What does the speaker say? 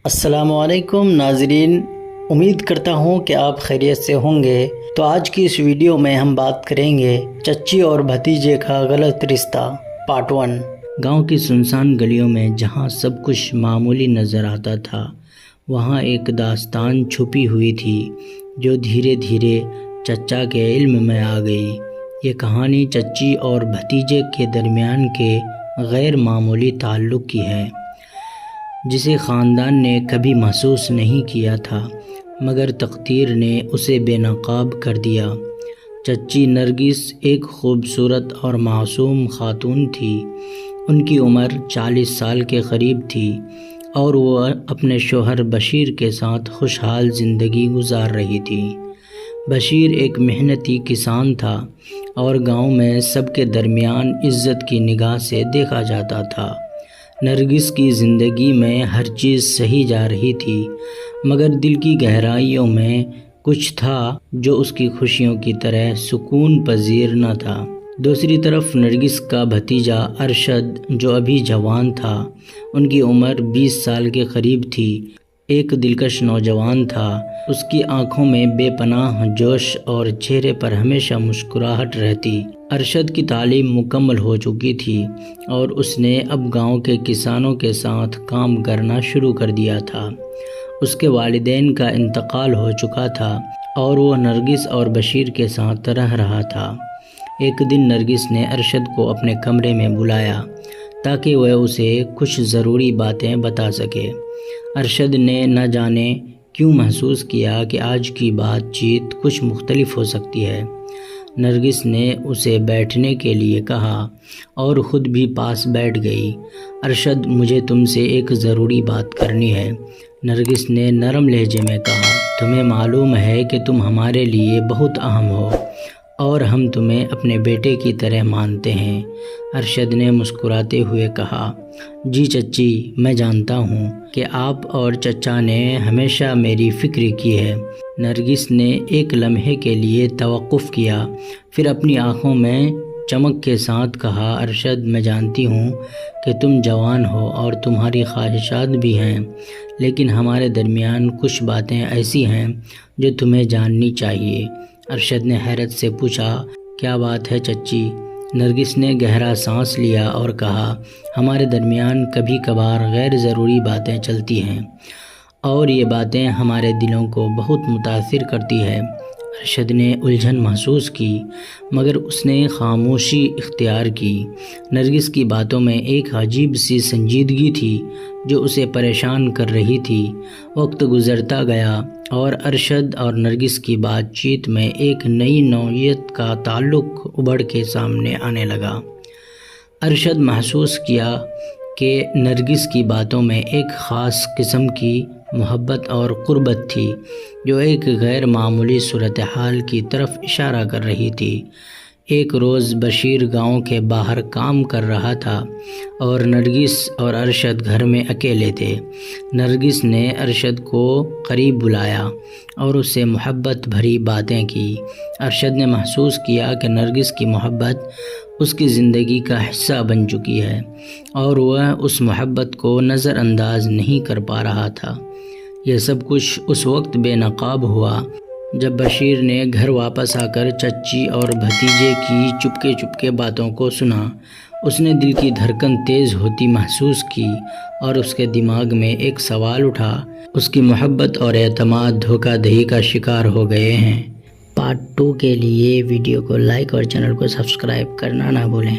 السلام علیکم ناظرین، امید کرتا ہوں کہ آپ خیریت سے ہوں گے۔ تو آج کی اس ویڈیو میں ہم بات کریں گے چچی اور بھتیجے کا غلط رشتہ پارٹ 1۔ گاؤں کی سنسان گلیوں میں جہاں سب کچھ معمولی نظر آتا تھا، وہاں ایک داستان چھپی ہوئی تھی جو دھیرے دھیرے چچا کے علم میں آ گئی۔ یہ کہانی چچی اور بھتیجے کے درمیان کے غیر معمولی تعلق کی ہے، جسے خاندان نے کبھی محسوس نہیں کیا تھا، مگر تقدیر نے اسے بے نقاب کر دیا۔ چچی نرگس ایک خوبصورت اور معصوم خاتون تھی۔ ان کی عمر 40 سال کے قریب تھی اور وہ اپنے شوہر بشیر کے ساتھ خوشحال زندگی گزار رہی تھی۔ بشیر ایک محنتی کسان تھا اور گاؤں میں سب کے درمیان عزت کی نگاہ سے دیکھا جاتا تھا۔ نرگس کی زندگی میں ہر چیز صحیح جا رہی تھی، مگر دل کی گہرائیوں میں کچھ تھا جو اس کی خوشیوں کی طرح سکون پذیر نہ تھا۔ دوسری طرف نرگس کا بھتیجا ارشد، جو ابھی جوان تھا، ان کی عمر 20 سال کے قریب تھی، ایک دلکش نوجوان تھا۔ اس کی آنکھوں میں بے پناہ جوش اور چہرے پر ہمیشہ مسکراہٹ رہتی۔ ارشد کی تعلیم مکمل ہو چکی تھی اور اس نے اب گاؤں کے کسانوں کے ساتھ کام کرنا شروع کر دیا تھا۔ اس کے والدین کا انتقال ہو چکا تھا اور وہ نرگس اور بشیر کے ساتھ رہ رہا تھا۔ ایک دن نرگس نے ارشد کو اپنے کمرے میں بلایا تاکہ وہ اسے کچھ ضروری باتیں بتا سکے۔ ارشد نے نہ جانے کیوں محسوس کیا کہ آج کی بات چیت کچھ مختلف ہو سکتی ہے۔ نرگس نے اسے بیٹھنے کے لیے کہا اور خود بھی پاس بیٹھ گئی۔ ارشد، مجھے تم سے ایک ضروری بات کرنی ہے، نرگس نے نرم لہجے میں کہا۔ تمہیں معلوم ہے کہ تم ہمارے لیے بہت اہم ہو اور ہم تمہیں اپنے بیٹے کی طرح مانتے ہیں۔ ارشد نے مسکراتے ہوئے کہا، جی چچی، میں جانتا ہوں کہ آپ اور چچا نے ہمیشہ میری فکر کی ہے۔ نرگس نے ایک لمحے کے لیے توقف کیا، پھر اپنی آنکھوں میں چمک کے ساتھ کہا، ارشد، میں جانتی ہوں کہ تم جوان ہو اور تمہاری خواہشات بھی ہیں، لیکن ہمارے درمیان کچھ باتیں ایسی ہیں جو تمہیں جاننی چاہیے۔ ارشد نے حیرت سے پوچھا، کیا بات ہے چچی؟ نرگس نے گہرا سانس لیا اور کہا، ہمارے درمیان کبھی کبھار غیر ضروری باتیں چلتی ہیں اور یہ باتیں ہمارے دلوں کو بہت متاثر کرتی ہے۔ ارشد نے الجھن محسوس کی، مگر اس نے خاموشی اختیار کی۔ نرگس کی باتوں میں ایک عجیب سی سنجیدگی تھی جو اسے پریشان کر رہی تھی۔ وقت گزرتا گیا اور ارشد اور نرگس کی بات چیت میں ایک نئی نوعیت کا تعلق ابھر کے سامنے آنے لگا۔ ارشد محسوس کیا کہ نرگس کی باتوں میں ایک خاص قسم کی محبت اور قربت تھی جو ایک غیر معمولی صورتحال کی طرف اشارہ کر رہی تھی۔ ایک روز بشیر گاؤں کے باہر کام کر رہا تھا اور نرگس اور ارشد گھر میں اکیلے تھے۔ نرگس نے ارشد کو قریب بلایا اور اس سے محبت بھری باتیں کی۔ ارشد نے محسوس کیا کہ نرگس کی محبت اس کی زندگی کا حصہ بن چکی ہے اور وہ اس محبت کو نظر انداز نہیں کر پا رہا تھا۔ یہ سب کچھ اس وقت بے نقاب ہوا جب بشیر نے گھر واپس آ کر چچی اور بھتیجے کی چپکے باتوں کو سنا۔ اس نے دل کی دھڑکن تیز ہوتی محسوس کی اور اس کے دماغ میں ایک سوال اٹھا، اس کی محبت اور اعتماد دھوکہ دہی کا شکار ہو گئے ہیں۔ پارٹ 2 کے لیے ویڈیو کو لائک اور چینل کو سبسکرائب کرنا نہ بھولیں۔